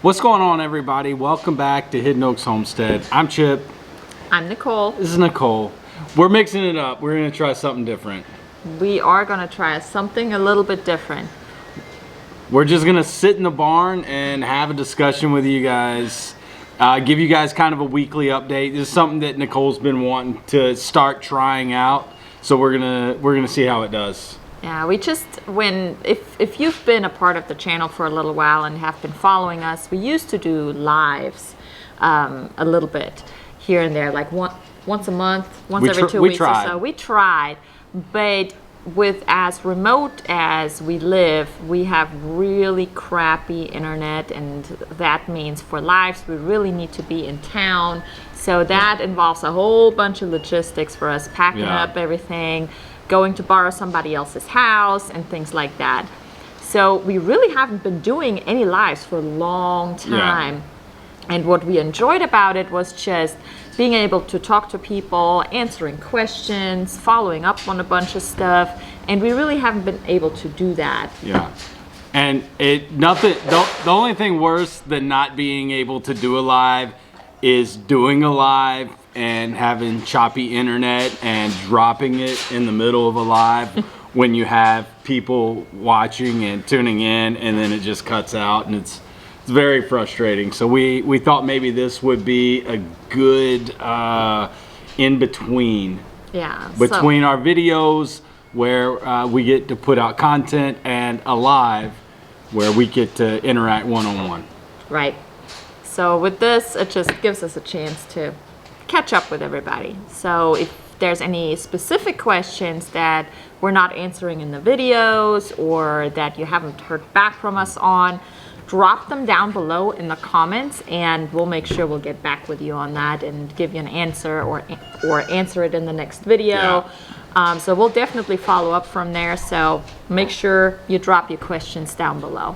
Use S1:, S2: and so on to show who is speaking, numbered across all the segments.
S1: What's going on, everybody? Welcome back to Hidden Oaks Homestead. I'm Chip.
S2: I'm Nicole.
S1: This is Nicole. We're mixing it up. We're gonna try something different.
S2: We are gonna try something a little bit different.
S1: We're just gonna sit in the barn and have a discussion with you guys. Give you guys kind of a weekly update. This is something that Nicole's been wanting to start trying out. So we're gonna see how it does.
S2: Yeah, we just if you've been a part of the channel for a little while and have been following us, we used to do lives a little bit here and there, like once a month, every 2 weeks or so. We tried, but with as remote as we live, we have really crappy internet, and that means for lives we really need to be in town. So that involves a whole bunch of logistics for us, packing up everything, going to borrow somebody else's house and things like that. So we really haven't been doing any lives for a long time. Yeah. And what we enjoyed about it was just being able to talk to people, answering questions, following up on a bunch of stuff, and we really haven't been able to do that.
S1: Yeah. And the only thing worse than not being able to do a live is doing a live and having choppy internet and dropping it in the middle of a live when you have people watching and tuning in, and then it just cuts out, and it's very frustrating. So we thought maybe this would be a good in between.
S2: Yeah.
S1: Between our videos where we get to put out content and a live where we get to interact one-on-one.
S2: Right. So with this, it just gives us a chance to catch up with everybody. So if there's any specific questions that we're not answering in the videos or that you haven't heard back from us on, drop them down below in the comments and we'll make sure we'll get back with you on that and give you an answer or answer it in the next video. Yeah. So we'll definitely follow up from there. So make sure you drop your questions down below.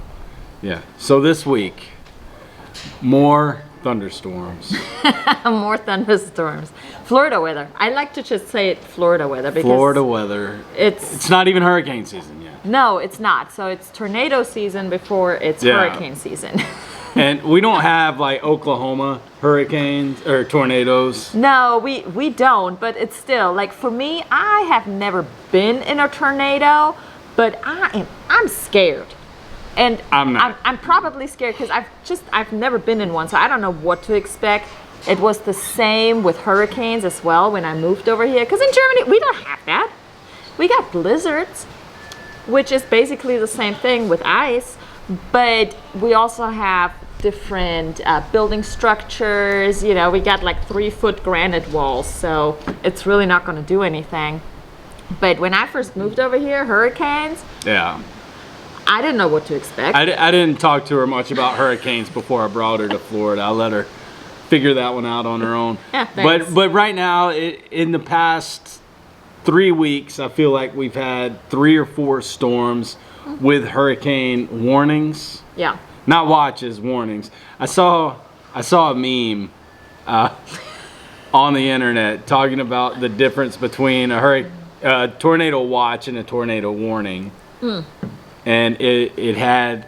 S1: Yeah. So this week, more thunderstorms.
S2: More thunderstorms. Florida weather. I like to just say it Florida weather because
S1: Florida weather. It's not even hurricane season yet.
S2: No, it's not. So it's tornado season before it's hurricane season.
S1: And we don't have like Oklahoma hurricanes or tornadoes.
S2: No, we don't, but it's still like, for me, I have never been in a tornado, but I'm scared. And
S1: I'm not.
S2: I'm probably scared because I've never been in one, so I don't know what to expect. It was the same with hurricanes as well when I moved over here, because in Germany we don't have that. We got blizzards, which is basically the same thing with ice, but we also have different building structures. You know, we got like 3-foot granite walls, so it's really not going to do anything. But when I first moved over here, hurricanes.
S1: Yeah.
S2: I didn't know what to expect.
S1: I didn't talk to her much about hurricanes before I brought her to Florida. I let her figure that one out on her own.
S2: Yeah, thanks.
S1: But right now, in the past 3 weeks, I feel like we've had 3 or 4 storms with hurricane warnings.
S2: Yeah.
S1: Not watches, warnings. I saw a meme on the internet talking about the difference between a tornado watch and a tornado warning. And it had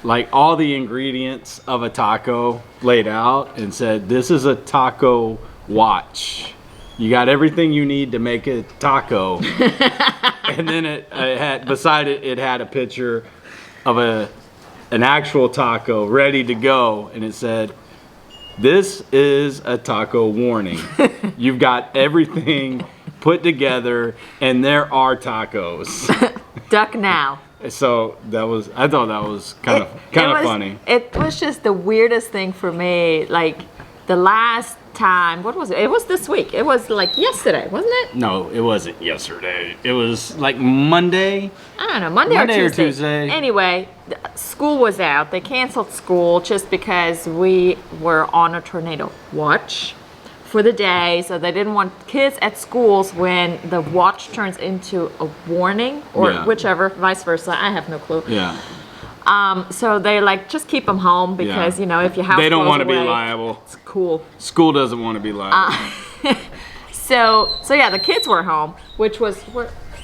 S1: like all the ingredients of a taco laid out and said, this is a taco watch. You got everything you need to make a taco. And then it had, beside it, it had a picture of an actual taco ready to go. And it said, this is a taco warning. You've got everything put together and there are tacos.
S2: Duck now.
S1: So I thought that was kind of funny.
S2: It was just the weirdest thing for me. Like the last time, what was it? It was this week. It was like yesterday, wasn't it?
S1: No, it wasn't yesterday. It was like Monday.
S2: I don't know, Monday or Tuesday. Anyway, school was out. They canceled school just because we were on a tornado watch for the day, so they didn't want kids at schools when the watch turns into a warning or whichever, vice versa. I have no clue. Yeah. So they like just keep them home because you know, if your house
S1: they don't want to be
S2: away,
S1: liable.
S2: It's cool.
S1: School doesn't want to be liable.
S2: So yeah, the kids were home, which was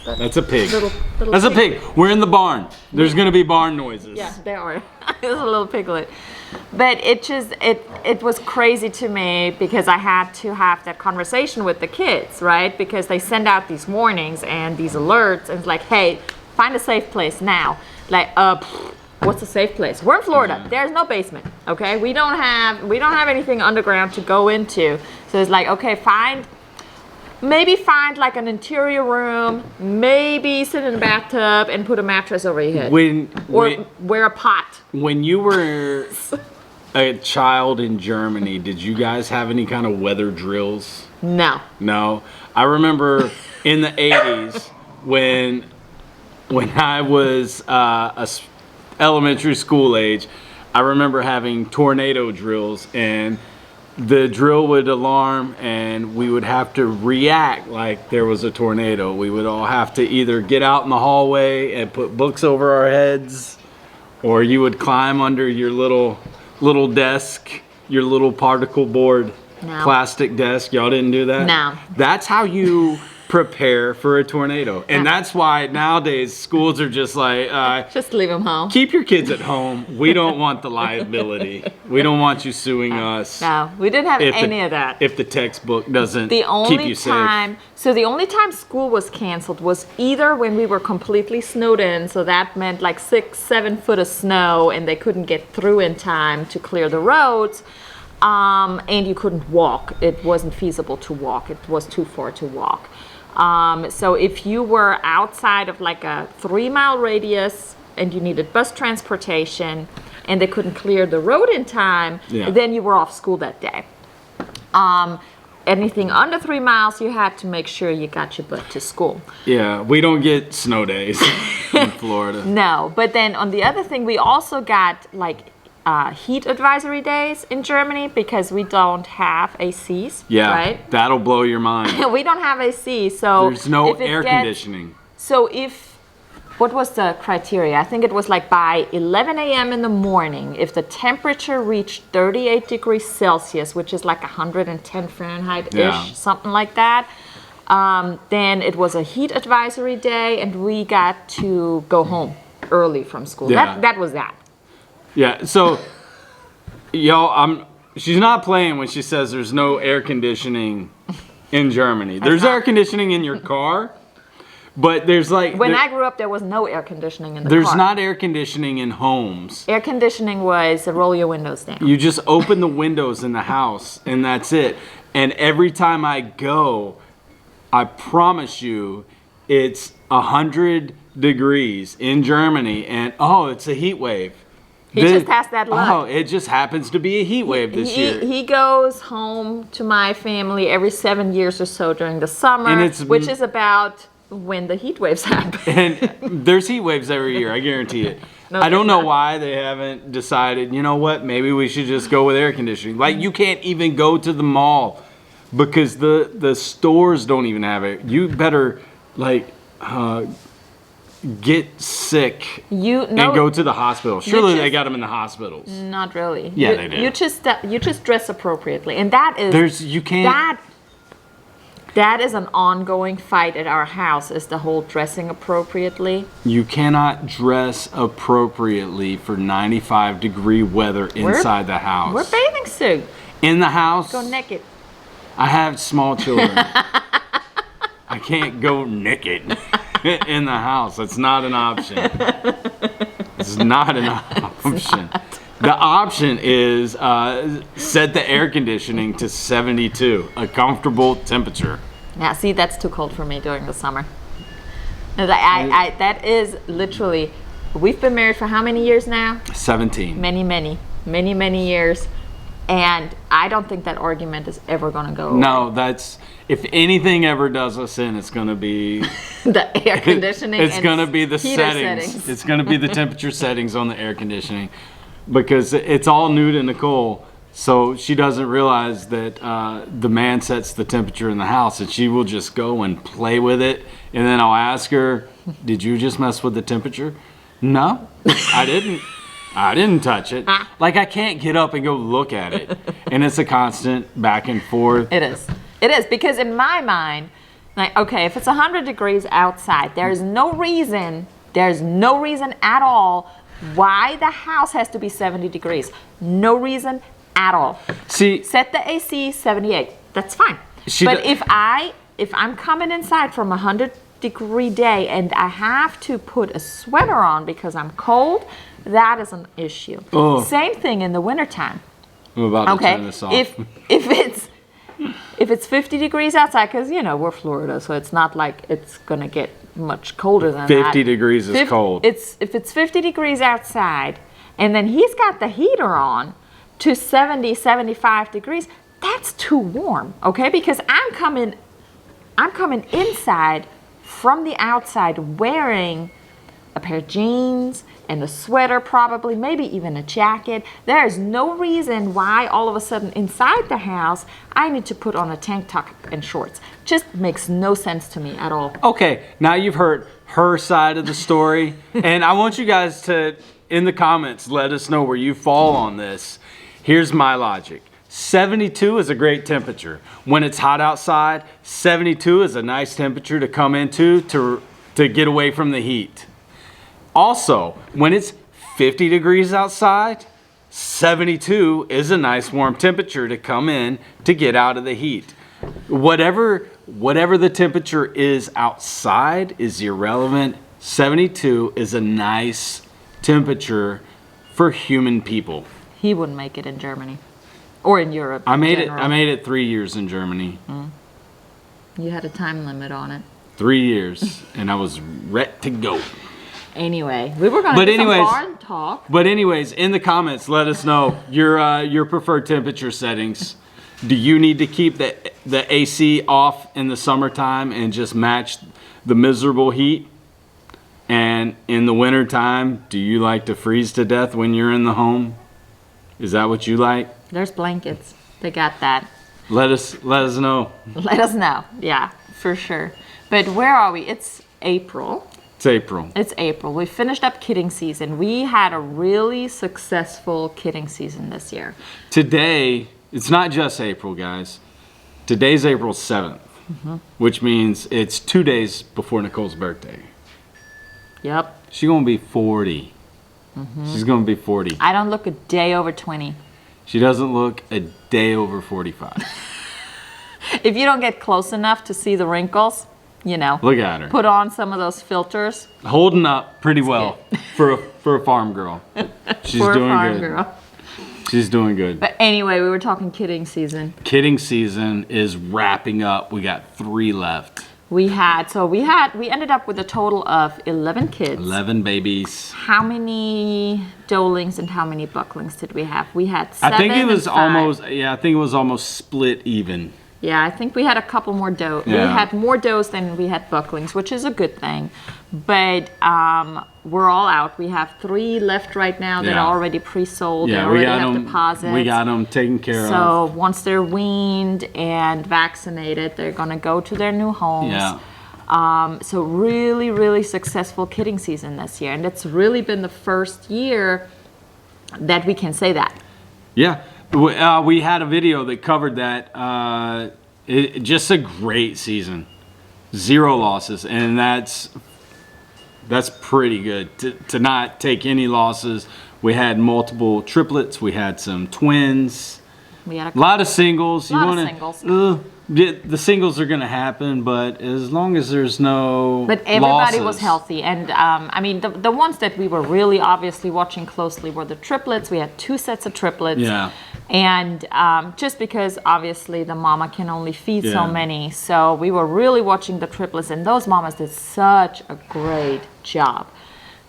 S1: That's a pig.
S2: Little
S1: That's a pig. We're in the barn. There's gonna be barn noises.
S2: Yeah, there are. There's a little piglet. But it was crazy to me because I had to have that conversation with the kids, right? Because they send out these warnings and these alerts, and it's like, hey, find a safe place now. Like, what's a safe place? We're in Florida. There's no basement. Okay, we don't have anything underground to go into. So it's like, okay, maybe find like an interior room, maybe sit in a bathtub and put a mattress over your head. Wear a pot.
S1: When you were a child in Germany, did you guys have any kind of weather drills?
S2: No.
S1: No. I remember in the 80s when I was elementary school age, I remember having tornado drills, and the drill would alarm and we would have to react like there was a tornado. We would all have to either get out in the hallway and put books over our heads, or you would climb under your little desk, your little particle board plastic desk. Y'all didn't do that?
S2: No.
S1: That's how you prepare for a tornado. And that's why nowadays schools are just like,
S2: just leave them home.
S1: Keep your kids at home. We don't want the liability. We don't want you suing us.
S2: No, we didn't have any of that.
S1: If the textbook doesn't keep you safe.
S2: So the only time school was canceled was either when we were completely snowed in, so that meant like 6-7 foot of snow and they couldn't get through in time to clear the roads. And you couldn't walk. It wasn't feasible to walk. It was too far to walk. So if you were outside of like a 3-mile radius and you needed bus transportation and they couldn't clear the road in time, then you were off school that day. Anything under 3 miles, you had to make sure you got your butt to school.
S1: Yeah, we don't get snow days in Florida.
S2: No, but then on the other thing, we also got like heat advisory days in Germany because we don't have ACs.
S1: Yeah,
S2: right?
S1: That'll blow your mind.
S2: We don't have AC, so
S1: there's no air conditioning.
S2: So what was the criteria? I think it was like by 11 a.m. in the morning, if the temperature reached 38 degrees Celsius, which is like 110 Fahrenheit-ish, something like that, then it was a heat advisory day and we got to go home early from school.
S1: Yeah.
S2: That was that.
S1: Yeah, so, she's not playing when she says there's no air conditioning in Germany. There's air conditioning in your car, but there's like...
S2: When I grew up, there was no air conditioning in the car.
S1: There's not air conditioning in homes.
S2: Air conditioning was roll your windows down.
S1: You just open the windows in the house, and that's it. And every time I go, I promise you, it's 100 degrees in Germany, and it's a heat wave.
S2: He just has that luck.
S1: Oh, it just happens to be a heat wave this year.
S2: He goes home to my family every 7 years or so during the summer, which is about when the heat waves happen.
S1: And there's heat waves every year, I guarantee it. I don't know why they haven't decided, you know what, maybe we should just go with air conditioning. Like, you can't even go to the mall because the stores don't even have it. You better, like... get sick and go to the hospital. Surely they got them in the hospitals.
S2: Not really.
S1: Yeah, they do.
S2: You just dress appropriately, and that is that is an ongoing fight at our house. Is the whole dressing appropriately?
S1: You cannot dress appropriately for 95-degree weather inside the house.
S2: We're bathing suit.
S1: In the house.
S2: Go naked.
S1: I have small children. I can't go naked. In the house. It's not an option. It's not an option. The option is set the air conditioning to 72, a comfortable temperature.
S2: Yeah, see, that's too cold for me during the summer. That is literally, we've been married for how many years now?
S1: 17.
S2: Many years. And I don't think that argument is ever going to go away.
S1: No, if anything ever does us in, it's going to be...
S2: the air conditioning.
S1: It's going to be the settings. It's going to be the temperature settings on the air conditioning. Because it's all new to Nicole. So she doesn't realize that the man sets the temperature in the house. And she will just go and play with it. And then I'll ask her, did you just mess with the temperature? No, I didn't. I didn't touch it. Like, I can't get up and go look at it. And it's a constant back and forth.
S2: It is, because in my mind, like, okay, if it's 100 degrees outside, there's no reason at all why the house has to be 70 degrees. No reason at all.
S1: See,
S2: Set the AC 78. That's fine. But if I'm coming inside from a 100-degree day and I have to put a sweater on because I'm cold, that is an issue.
S1: Oh.
S2: Same thing in the wintertime.
S1: I'm about to turn this off.
S2: If it's 50 degrees outside, because we're Florida, so it's not like it's gonna get much colder than
S1: 50 degrees is cold.
S2: If it's 50 degrees outside, and then he's got the heater on to 70, 75 degrees, that's too warm, okay? Because I'm coming inside from the outside wearing a pair of jeans and a sweater, probably, maybe even a jacket. There is no reason why all of a sudden inside the house I need to put on a tank top and shorts. Just makes no sense to me at all.
S1: Okay, now you've heard her side of the story, and I want you guys to, in the comments, let us know where you fall on this. Here's my logic. 72 is a great temperature. When it's hot outside, 72 is a nice temperature to come into to get away from the heat. Also, when it's 50 degrees outside, 72 is a nice warm temperature to come in to get out of the heat. Whatever the temperature is outside is irrelevant. 72 is a nice temperature for human people.
S2: He wouldn't make it in Germany or in Europe.
S1: I made it 3 years in Germany.
S2: You had a time limit on it.
S1: 3 years, and I was ready to go.
S2: Anyway, we were going to do some barn talk.
S1: But anyways, in the comments, let us know your preferred temperature settings. Do you need to keep the AC off in the summertime and just match the miserable heat? And in the wintertime, do you like to freeze to death when you're in the home? Is that what you like?
S2: There's blankets. They got that.
S1: Let us know.
S2: Let us know. Yeah, for sure. But where are we? It's April.
S1: It's April.
S2: We finished up kidding season. We had a really successful kidding season this year.
S1: Today, it's not just April, guys. Today's April 7th, which means it's 2 days before Nicole's birthday.
S2: Yep.
S1: She's going to be 40. She's going to be 40.
S2: I don't look a day over 20.
S1: She doesn't look a day over 45.
S2: If you don't get close enough to see the wrinkles,
S1: look at her.
S2: Put on some of those filters.
S1: Holding up pretty well for a farm girl. She's doing good. Girl. She's doing good.
S2: But anyway, we were talking kidding season.
S1: Kidding season is wrapping up. We got 3 left.
S2: We ended up with a total of 11 kids.
S1: 11 babies.
S2: How many doelings and how many bucklings did we have? We had 7
S1: I think it was
S2: and 5.
S1: I think it was almost split even.
S2: Yeah, I think we had a couple more doe.
S1: Yeah.
S2: We had more does than we had bucklings, which is a good thing. But we're all out. We have 3 left right now that are already pre-sold.
S1: Yeah,
S2: they already have deposits.
S1: We got them taken care of.
S2: So once they're weaned and vaccinated, they're going to go to their new homes.
S1: Yeah.
S2: So really, really successful kidding season this year. And it's really been the first year that we can say that.
S1: Yeah. We had a video that covered that. Just a great season. 0 losses. And that's pretty good to not take any losses. We had multiple triplets. We had some twins.
S2: We had
S1: a lot of singles.
S2: Singles.
S1: The singles are going to happen, but as long as there's no
S2: But everybody
S1: losses.
S2: was healthy. And the ones that we were really obviously watching closely were the triplets. We had 2 sets of triplets.
S1: Yeah.
S2: And just because obviously the mama can only feed so many. So we were really watching the triplets, and those mamas did such a great job.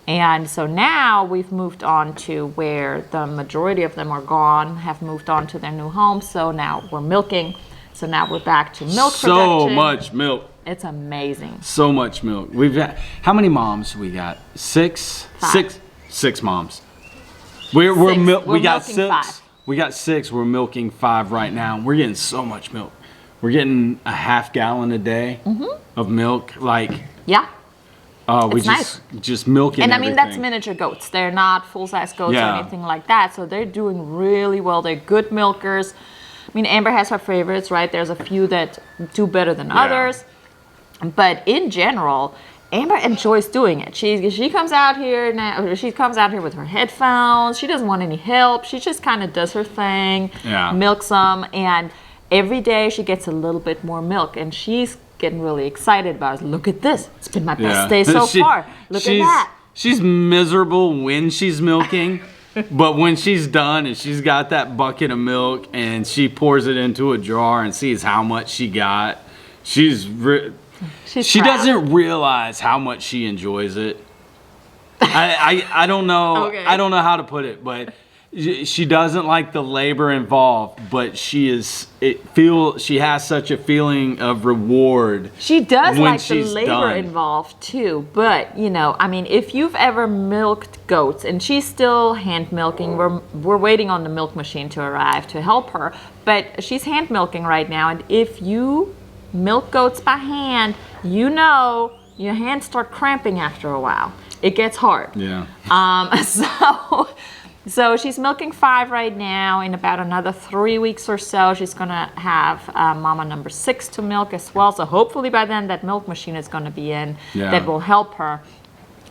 S2: And so now we've moved on to where the majority of them are gone, have moved on to their new homes. So now we're milking. So now we're back to milk production.
S1: So much milk.
S2: It's amazing.
S1: So much milk. We've got, how many moms we got? 6?
S2: 5.
S1: 6 moms.
S2: We're
S1: we got
S2: milking
S1: 6.
S2: 5.
S1: We got 6. We're milking 5 right now. We're getting so much milk. We're getting a half gallon a day of milk.
S2: Yeah.
S1: We
S2: it's
S1: just milking
S2: And
S1: everything.
S2: that's miniature goats. They're not full-size goats or anything like that. So they're doing really well. They're good milkers. Amber has her favorites, right? There's a few that do better than others. But in general, Amber enjoys doing it. She comes out here now. She comes out here with her headphones. She doesn't want any help. She just kind of does her thing, milks them, and every day she gets a little bit more milk, and she's getting really excited about it. Look at this. It's been my best day so far. Look at that.
S1: She's miserable when she's milking, but when she's done and she's got that bucket of milk and she pours it into a jar and sees how much she got, she doesn't realize how much she enjoys it. I don't know. Okay. I don't know how to put it, but she doesn't like the labor involved, but she has such a feeling of reward.
S2: She does like the labor involved too, but you know, I mean, if you've ever milked goats, and she's still hand milking, we're waiting on the milk machine to arrive to help her, but she's hand milking right now, and if you milk goats by hand, you know your hands start cramping after a while. It gets hard.
S1: Yeah.
S2: So she's milking 5 right now. In about another 3 weeks or so, she's gonna have mama number 6 to milk as well. So hopefully by then that milk machine is gonna be in that will help her.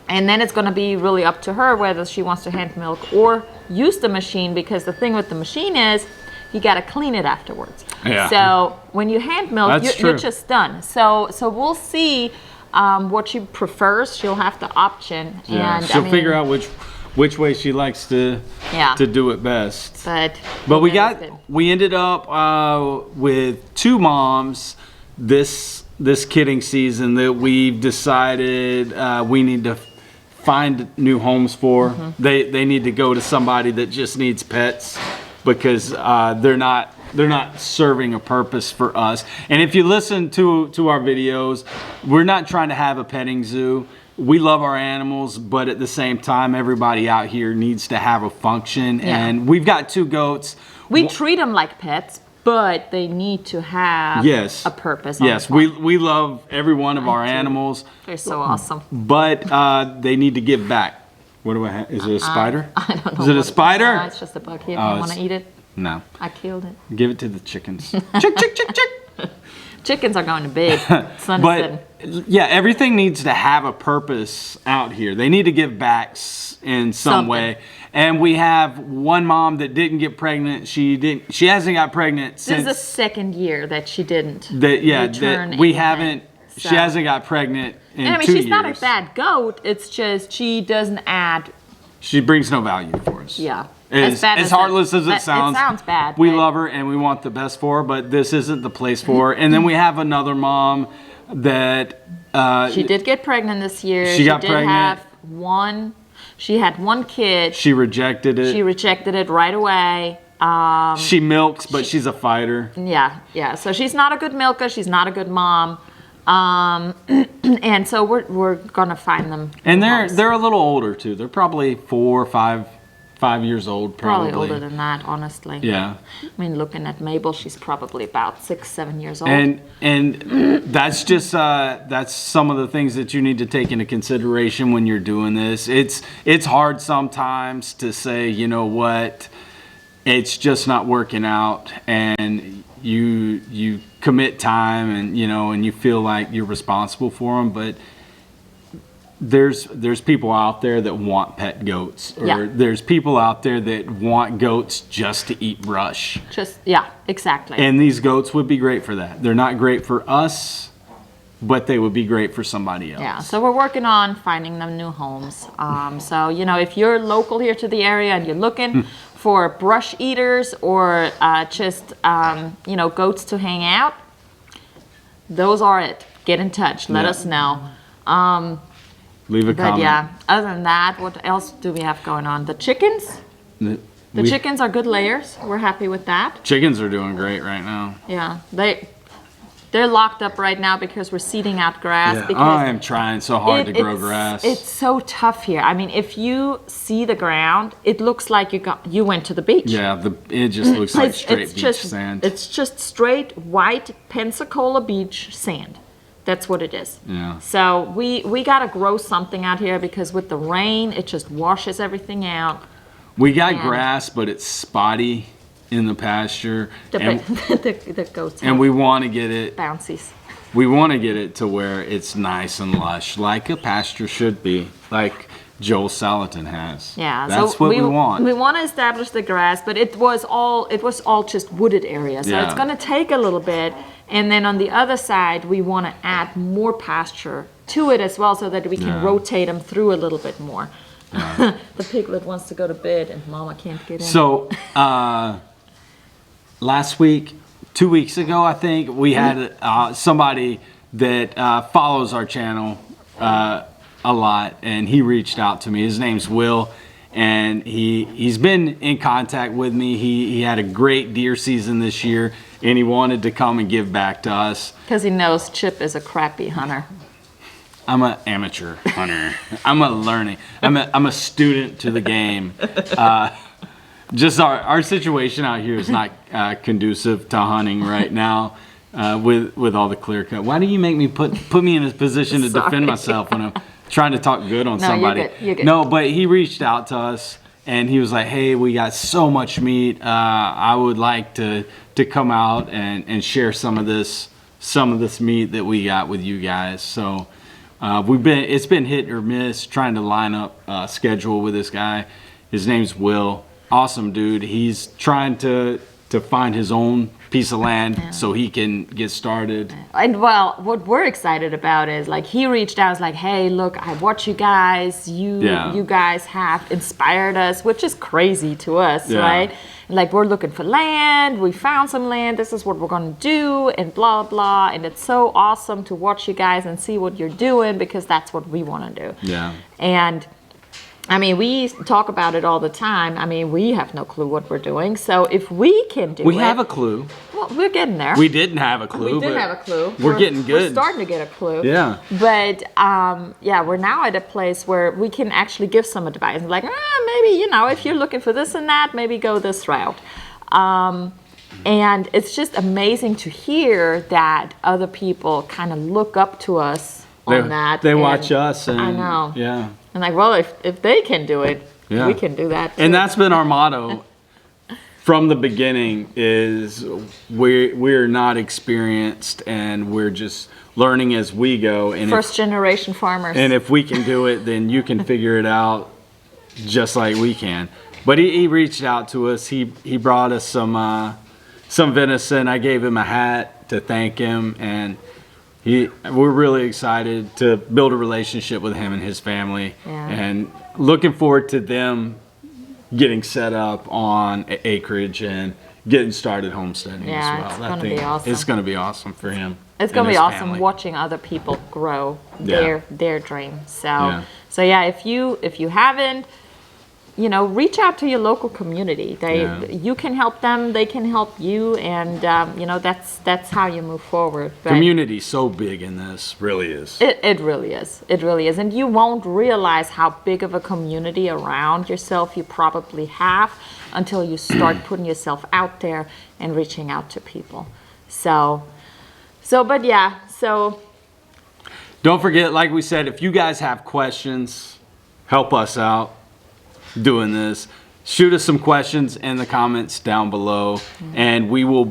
S2: And then it's gonna be really up to her whether she wants to hand milk or use the machine, because the thing with the machine is you gotta clean it afterwards. Yeah. So when you hand milk, you're just done. So we'll see what she prefers. She'll have the option.
S1: Yeah. And she'll figure out which way she likes to do it best. But we ended up with 2 moms this kidding season that we've decided we need to find new homes for. Mm-hmm. They need to go to somebody that just needs pets, because they're not serving a purpose for us. And if you listen to our videos, we're not trying to have a petting zoo. We love our animals, but at the same time, everybody out here needs to have a function. Yeah. And we've got 2 goats.
S2: We treat them like pets, but they need to have a purpose.
S1: Yes, we love every one of our animals.
S2: They're so awesome.
S1: But they need to give back. What do I have? Is it a spider?
S2: I don't know.
S1: Is it a spider?
S2: No, it's just a bug here. You want to eat it?
S1: No.
S2: I killed it.
S1: Give it to the chickens. Chick, chick, chick, chick.
S2: Chickens are going to bed.
S1: Yeah, everything needs to have a purpose out here. They need to give back in some way. And we have one mom that didn't get pregnant. She hasn't got pregnant since.
S2: This is the 2nd year that she didn't.
S1: She hasn't got pregnant in 2 years.
S2: She's not a bad goat. It's just she doesn't add.
S1: She brings no value for us.
S2: Yeah.
S1: As heartless as it sounds.
S2: It sounds bad.
S1: We love her and we want the best for her, but this isn't the place for her. And then we have another mom that
S2: she did get pregnant this year.
S1: She got pregnant.
S2: She had 1 kid.
S1: She rejected it.
S2: She rejected it right away.
S1: She milks, but she's a fighter.
S2: Yeah. So she's not a good milker. She's not a good mom. And so we're gonna find them.
S1: And they're a little older too. They're probably 4 or 5 years old, probably
S2: older than that, honestly.
S1: Yeah.
S2: I mean, looking at Mabel, she's probably about 6, 7 years old.
S1: And that's just that's some of the things that you need to take into consideration when you're doing this. It's hard sometimes to say, you know what, it's just not working out, and you commit time and you feel like you're responsible for them, but there's people out there that want pet goats, or there's people out there that want goats just to eat brush.
S2: Exactly.
S1: And these goats would be great for that. They're not great for us, but they would be great for somebody else.
S2: Yeah, so we're working on finding them new homes. So, if you're local here to the area and you're looking for brush eaters or just, goats to hang out, those are it. Get in touch. Let us know.
S1: Leave a comment.
S2: But yeah, other than that, what else do we have going on? The chickens? The chickens are good layers. We're happy with that.
S1: Chickens are doing great right now.
S2: Yeah, they're locked up right now because we're seeding out grass.
S1: Yeah, I am trying so hard to grow grass.
S2: It's so tough here. I mean, if you see the ground, it looks like you went to the beach.
S1: Yeah, it just looks like straight beach sand.
S2: It's just straight white Pensacola beach sand. That's what it is.
S1: Yeah.
S2: So we got to grow something out here, because with the rain, it just washes everything out.
S1: We got grass, but it's spotty in the pasture.
S2: The goats.
S1: And we want to get it.
S2: Bouncies.
S1: we want to get it to where it's nice and lush, like a pasture should be, like Joel Salatin has.
S2: Yeah,
S1: that's
S2: so
S1: what we want.
S2: We want to establish the grass, but it was all just wooded area, so it's going to take a little bit. And then on the other side, we want to add more pasture to it as well, so that we can rotate them through a little bit more. The piglet wants to go to bed, and Mama can't get in.
S1: So last week, 2 weeks ago, I think we had somebody that follows our channel a lot, and he reached out to me. His name's Will, and he's been in contact with me. He had a great deer season this year, and he wanted to come and give back to us.
S2: Because he knows Chip is a crappy hunter.
S1: I'm an amateur hunter. I'm a student to the game. Just our situation out here is not conducive to hunting right now. With all the clear cut. Why do you make me put me in a position to defend myself when I'm trying to talk good on somebody?
S2: You're good.
S1: No, but he reached out to us and he was like, "Hey, we got so much meat. I would like to come out and share some of this meat that we got with you guys." So it's been hit or miss trying to line up a schedule with this guy. His name's Will. Awesome dude. He's trying to find his own piece of land so he can get started.
S2: And well, what we're excited about is, like, he reached out, was like, "Hey, look, I watch you guys. You guys have inspired us," which is crazy to us, right? Like, we're looking for land. We found some land. This is what we're going to do, and blah, blah. And it's so awesome to watch you guys and see what you're doing, because that's what we want to do.
S1: Yeah.
S2: And I mean, we talk about it all the time. I mean, we have no clue what we're doing. So if we can do it.
S1: We have a clue.
S2: Well, we're getting there.
S1: We didn't have a clue.
S2: We didn't have a clue.
S1: We're getting good.
S2: We're starting to get a clue.
S1: Yeah.
S2: But, we're now at a place where we can actually give some advice. Like, maybe, if you're looking for this and that, maybe go this route. And it's just amazing to hear that other people kind of look up to us on that.
S1: They watch us. And,
S2: I know.
S1: Yeah.
S2: And like, well, if they can do it, we can do that too.
S1: And that's been our motto from the beginning, is we're not experienced and we're just learning as we go. And
S2: first generation farmers.
S1: And if we can do it, then you can figure it out just like we can. But he reached out to us. He brought us some venison. I gave him a hat to thank him, and we're really excited to build a relationship with him and his family, and looking forward to them getting set up on acreage and getting started homesteading as well.
S2: It's going to be awesome.
S1: It's going to be awesome for him.
S2: It's going to be awesome watching other people grow their dream. So if you haven't, reach out to your local community. You can help them, they can help you, and that's how you move forward. But
S1: community's so big in this, really is.
S2: It really is. It really is. And you won't realize how big of a community around yourself you probably have until you start putting yourself out there and reaching out to people. So
S1: don't forget, like we said, if you guys have questions, help us out doing this. Shoot us some questions in the comments down below, and we'll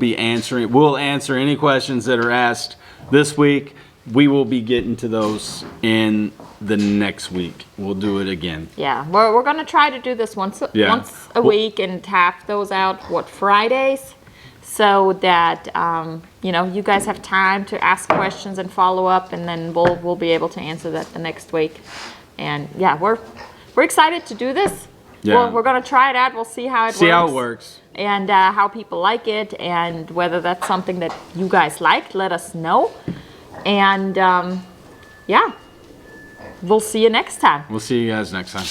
S1: answer any questions that are asked this week. We will be getting to those in the next week. We'll do it again.
S2: Yeah, we're going to try to do this once a week and have those out Fridays, so that you guys have time to ask questions and follow up, and then we'll be able to answer that the next week. And we're excited to do this.
S1: Yeah.
S2: We're going to try it out. We'll see how it works. And how people like it, and whether that's something that you guys like, let us know. And we'll see you next time.
S1: We'll see you guys next time.